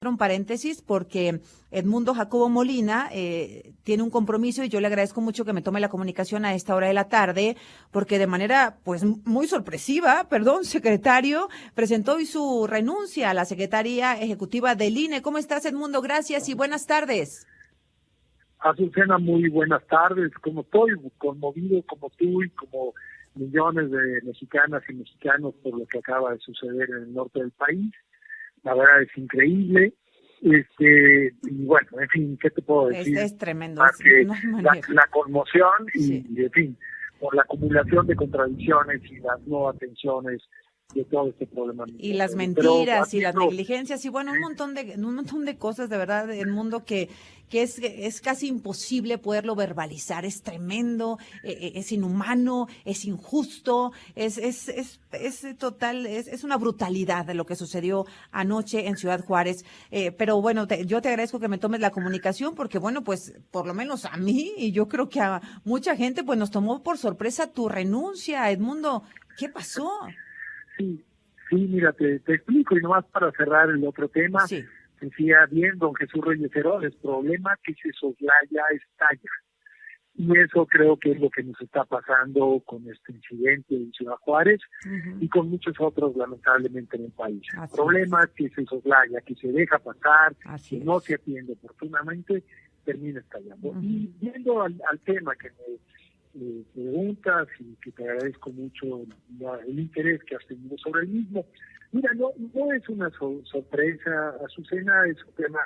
un paréntesis porque Edmundo Jacobo Molina tiene un compromiso y yo le agradezco mucho que me tome la comunicación a esta hora de la tarde porque de manera pues muy sorpresiva, secretario, presentó hoy su renuncia a la Secretaría Ejecutiva del INE. ¿Cómo estás, Edmundo? Gracias y buenas tardes. Azucena, muy buenas tardes. Como estoy conmovido como tú y como millones de mexicanas y mexicanos por lo que acaba de suceder en el norte del país. La verdad es increíble. Y bueno, en fin, ¿qué te puedo decir? Es tremendo. Más que no la conmoción sí. y, en fin, por la acumulación de contradicciones y las no atenciones de todo este problema. Y las mentiras y las negligencias y bueno, un montón de cosas de verdad del mundo que es casi imposible poderlo verbalizar. Es tremendo, es inhumano, es injusto, es total, es una brutalidad de lo que sucedió anoche en Ciudad Juárez. Pero bueno, yo te agradezco que me tomes la comunicación porque bueno, pues por lo menos a mí y yo creo que a mucha gente pues nos tomó por sorpresa tu renuncia, Edmundo. ¿Qué pasó? Sí, mira, te explico y nomás para cerrar el otro tema. Sí. Decía bien don Jesús Reyes Herodes, problema que se soslaya estalla. Y eso creo que es lo que nos está pasando con este incidente en Ciudad Juárez y con muchos otros lamentablemente en el país. Problema que se soslaya, que se deja pasar, que no se atiende oportunamente, termina estallando. Y viendo al tema que me preguntas y que te agradezco mucho el interés que has tenido sobre el mismo. Mira, no es una sorpresa, Azucena, es un tema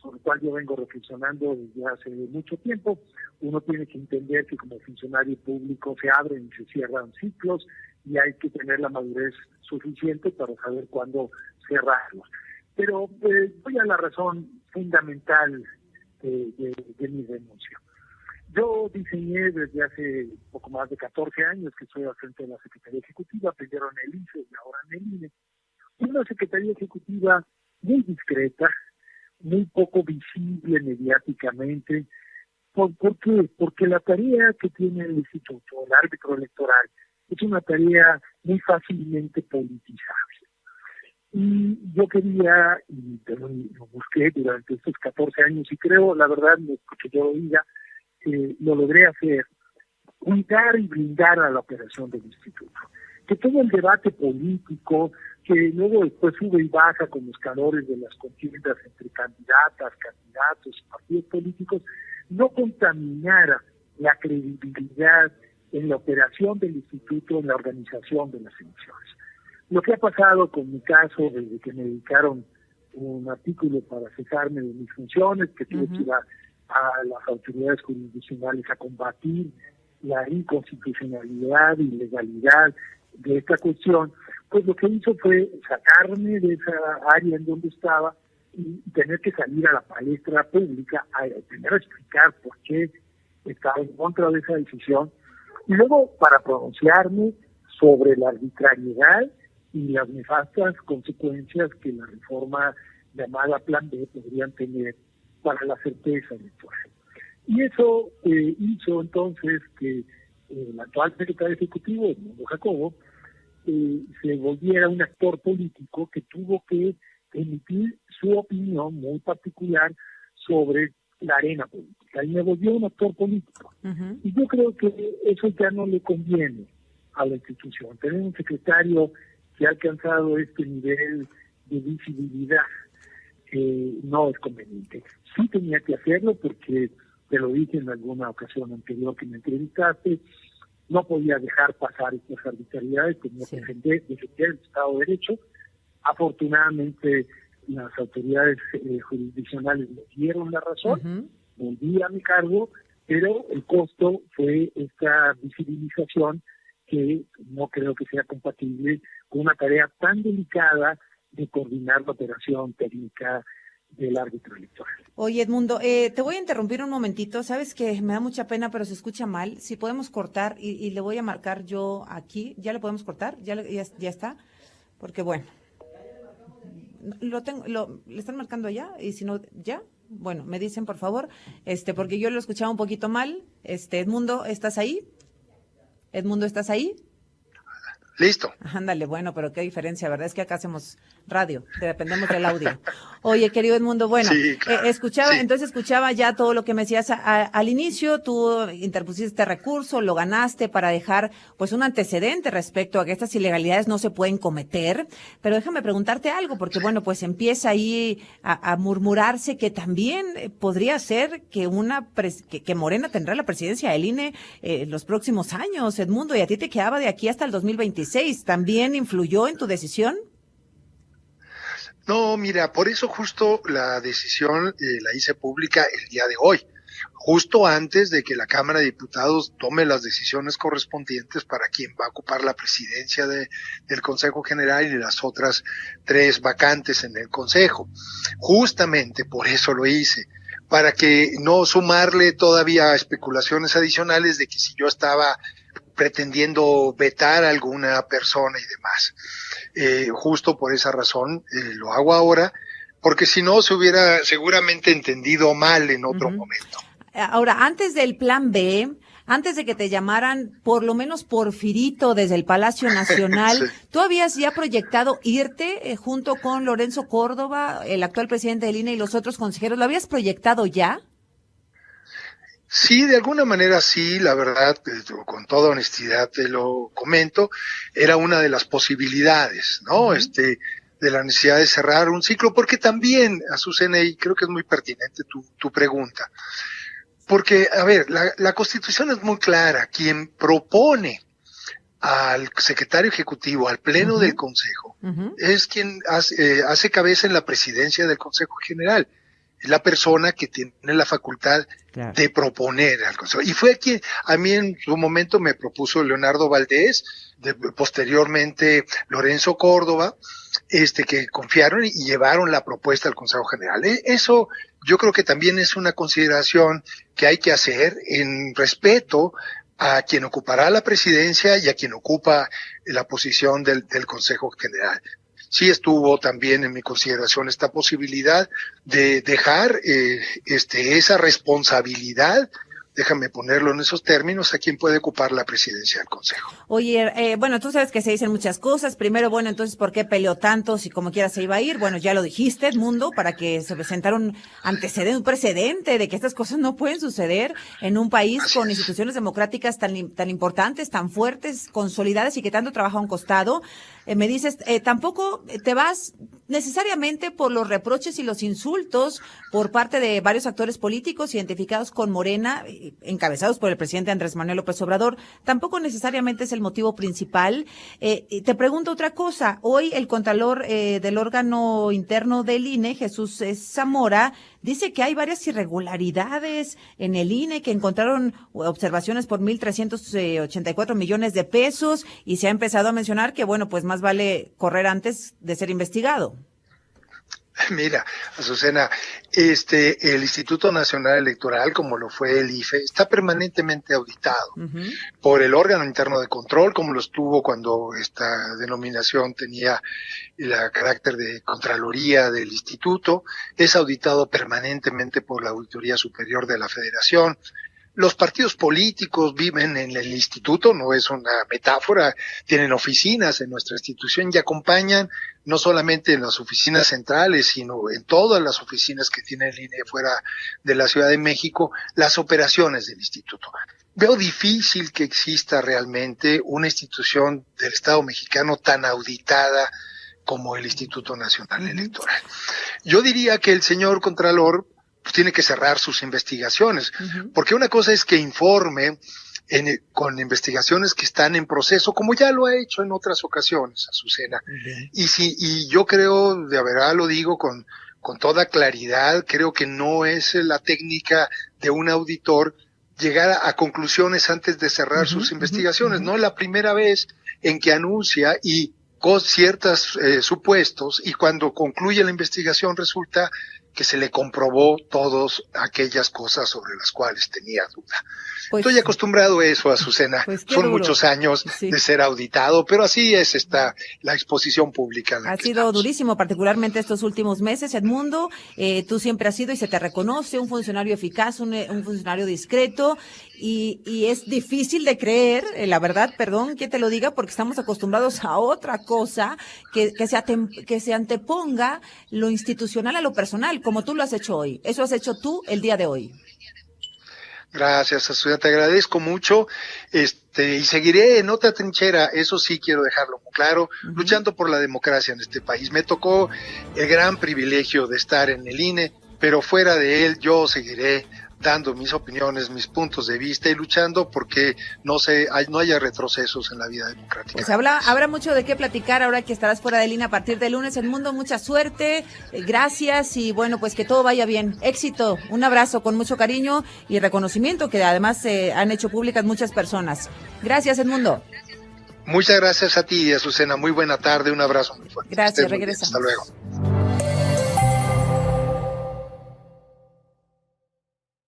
sobre el cual yo vengo reflexionando desde hace mucho tiempo. Uno tiene que entender que como funcionario público se abren y se cierran ciclos y hay que tener la madurez suficiente para saber cuándo cerrarlos. Pero voy a la razón fundamental de mi renuncia. Yo diseñé desde hace poco más de 14 años que estoy al frente de la Secretaría Ejecutiva, primero en el INSE y ahora en el INE. Una Secretaría Ejecutiva muy discreta, muy poco visible mediáticamente. ¿Por qué? Porque la tarea que tiene el Instituto, el árbitro electoral, es una tarea muy fácilmente politizable. Y yo quería, y lo busqué durante estos 14 años, y creo, la verdad, que yo lo diga, lo logré hacer, cuidar y brindar a la operación del instituto. Que todo el debate político, que luego después sube y baja con los calores de las contiendas entre candidatas, candidatos y partidos políticos, no contaminara la credibilidad en la operación del instituto, en la organización de las elecciones. Lo que ha pasado con mi caso, desde que me dedicaron un artículo para cejarme de mis funciones, que tuve que ir a las autoridades jurisdiccionales a combatir la inconstitucionalidad y ilegalidad de esta cuestión, pues lo que hizo fue sacarme de esa área en donde estaba y tener que salir a la palestra pública a primero explicar por qué estaba en contra de esa decisión y luego para pronunciarme sobre la arbitrariedad y las nefastas consecuencias que la reforma llamada Plan B podrían tener para la certeza electoral. Y eso hizo entonces que el actual secretario ejecutivo, Edmundo Jacobo, se volviera un actor político que tuvo que emitir su opinión muy particular sobre la arena política. Y me volvió un actor político. Y yo creo que eso ya no le conviene a la institución. Tener un secretario que ha alcanzado este nivel de visibilidad no es conveniente. Sí tenía que hacerlo porque, te lo dije en alguna ocasión anterior que me entrevistaste, no podía dejar pasar estas arbitrariedades, tenía que defender el Estado de Derecho. Afortunadamente, las autoridades jurisdiccionales me dieron la razón, volví a mi cargo, pero el costo fue esta visibilización que no creo que sea compatible con una tarea tan delicada de coordinar la operación técnica del árbitro electoral. Oye, Edmundo, te voy a interrumpir un momentito. Sabes que me da mucha pena, pero se escucha mal. Si podemos cortar y le voy a marcar yo aquí. ¿Ya le podemos cortar? ¿Ya está? Porque bueno, le están marcando allá y si no, ¿ya? Bueno, me dicen por favor, porque yo lo escuchaba un poquito mal. Edmundo, ¿estás ahí? Edmundo, ¿estás ahí? Listo. Ándale, bueno, pero qué diferencia, ¿verdad? Es que acá hacemos radio, dependemos del audio. Oye, querido Edmundo, bueno, Sí, claro. escuchaba ya todo lo que me decías al inicio, tú interpusiste este recurso, lo ganaste para dejar pues un antecedente respecto a que estas ilegalidades no se pueden cometer, pero déjame preguntarte algo, porque bueno, pues empieza ahí a murmurarse que también podría ser que que Morena tendrá la presidencia del INE los próximos años, Edmundo, y a ti te quedaba de aquí hasta el 2026. ¿También influyó en tu decisión? No, mira, por eso justo la decisión la hice pública el día de hoy, justo antes de que la Cámara de Diputados tome las decisiones correspondientes para quien va a ocupar la presidencia del Consejo General y las otras 3 vacantes en el Consejo. Justamente por eso lo hice, para que no sumarle todavía especulaciones adicionales de que si yo estaba pretendiendo vetar a alguna persona y demás. Justo por esa razón lo hago ahora, porque si no se hubiera seguramente entendido mal en otro momento. Ahora, antes del plan B, antes de que te llamaran por lo menos Porfirito desde el Palacio Nacional, sí. ¿Tú habías ya proyectado irte junto con Lorenzo Córdoba, el actual presidente del INE y los otros consejeros? ¿Lo habías proyectado ya? Sí, de alguna manera sí, la verdad, con toda honestidad te lo comento, era una de las posibilidades, ¿no? De la necesidad de cerrar un ciclo, porque también, Azucena, y creo que es muy pertinente tu pregunta, porque, a ver, la Constitución es muy clara, quien propone al secretario ejecutivo, al pleno del Consejo, es quien hace cabeza en la presidencia del Consejo General. Es la persona que tiene la facultad de proponer al Consejo. Y fue quien a mí en su momento me propuso Leonardo Valdés, posteriormente Lorenzo Córdoba, que confiaron y llevaron la propuesta al Consejo General. Eso yo creo que también es una consideración que hay que hacer en respeto a quien ocupará la presidencia y a quien ocupa la posición del Consejo General. Sí estuvo también en mi consideración esta posibilidad de dejar esa responsabilidad, déjame ponerlo en esos términos, a quien puede ocupar la presidencia del Consejo. Oye, bueno, tú sabes que se dicen muchas cosas. Primero, bueno, entonces, ¿por qué peleó tanto si como quiera se iba a ir? Bueno, ya lo dijiste, Edmundo, para que se presentara un precedente de que estas cosas no pueden suceder en un país con instituciones democráticas tan importantes, tan fuertes, consolidadas y que tanto trabajo han costado. Me dices, tampoco te vas necesariamente por los reproches y los insultos por parte de varios actores políticos identificados con Morena, encabezados por el presidente Andrés Manuel López Obrador. Tampoco necesariamente es el motivo principal. Te pregunto otra cosa. Hoy el contralor del órgano interno del INE, Jesús Zamora, dice que hay varias irregularidades en el INE, que encontraron observaciones por 1,384 millones de pesos y se ha empezado a mencionar que, bueno, pues más vale correr antes de ser investigado. Mira, Azucena, el Instituto Nacional Electoral, como lo fue el IFE, está permanentemente auditado por el órgano interno de control, como lo estuvo cuando esta denominación tenía el carácter de Contraloría del Instituto, es auditado permanentemente por la Auditoría Superior de la Federación. Los partidos políticos viven en el instituto, no es una metáfora, tienen oficinas en nuestra institución y acompañan no solamente en las oficinas centrales, sino en todas las oficinas que tiene el INE fuera de la Ciudad de México, las operaciones del instituto. Veo difícil que exista realmente una institución del Estado mexicano tan auditada como el Instituto Nacional Electoral. Yo diría que el señor Contralor pues tiene que cerrar sus investigaciones, porque una cosa es que informe con investigaciones que están en proceso, como ya lo ha hecho en otras ocasiones, Azucena. Y yo creo, de verdad lo digo con toda claridad, creo que no es la técnica de un auditor llegar a conclusiones antes de cerrar sus investigaciones. No es la primera vez en que anuncia y con ciertos supuestos, y cuando concluye la investigación resulta que se le comprobó todas aquellas cosas sobre las cuales tenía duda. Pues, estoy acostumbrado a eso, Azucena. Pues son duro. Muchos años de ser auditado, pero así es la exposición pública. Ha sido durísimo, particularmente estos últimos meses, Edmundo. Tú siempre has sido, y se te reconoce, un funcionario eficaz, un funcionario discreto, y es difícil de creer, la verdad, perdón que te lo diga, porque estamos acostumbrados a otra cosa, que se anteponga lo institucional a lo personal, como tú lo has hecho hoy. Eso has hecho tú el día de hoy. Gracias, Azucena, te agradezco mucho, y seguiré en otra trinchera, eso sí quiero dejarlo muy claro, luchando por la democracia en este país. Me tocó el gran privilegio de estar en el INE, pero fuera de él yo seguiré dando mis opiniones, mis puntos de vista y luchando porque no haya retrocesos en la vida democrática. Pues habrá mucho de qué platicar ahora que estarás fuera del INE a partir del lunes. Edmundo, mucha suerte, gracias, y bueno, pues que todo vaya bien. Éxito, un abrazo con mucho cariño y reconocimiento que además han hecho públicas muchas personas. Gracias, Edmundo. Muchas gracias a ti, Azucena, muy buena tarde, un abrazo muy fuerte. Gracias, regresa. Hasta luego.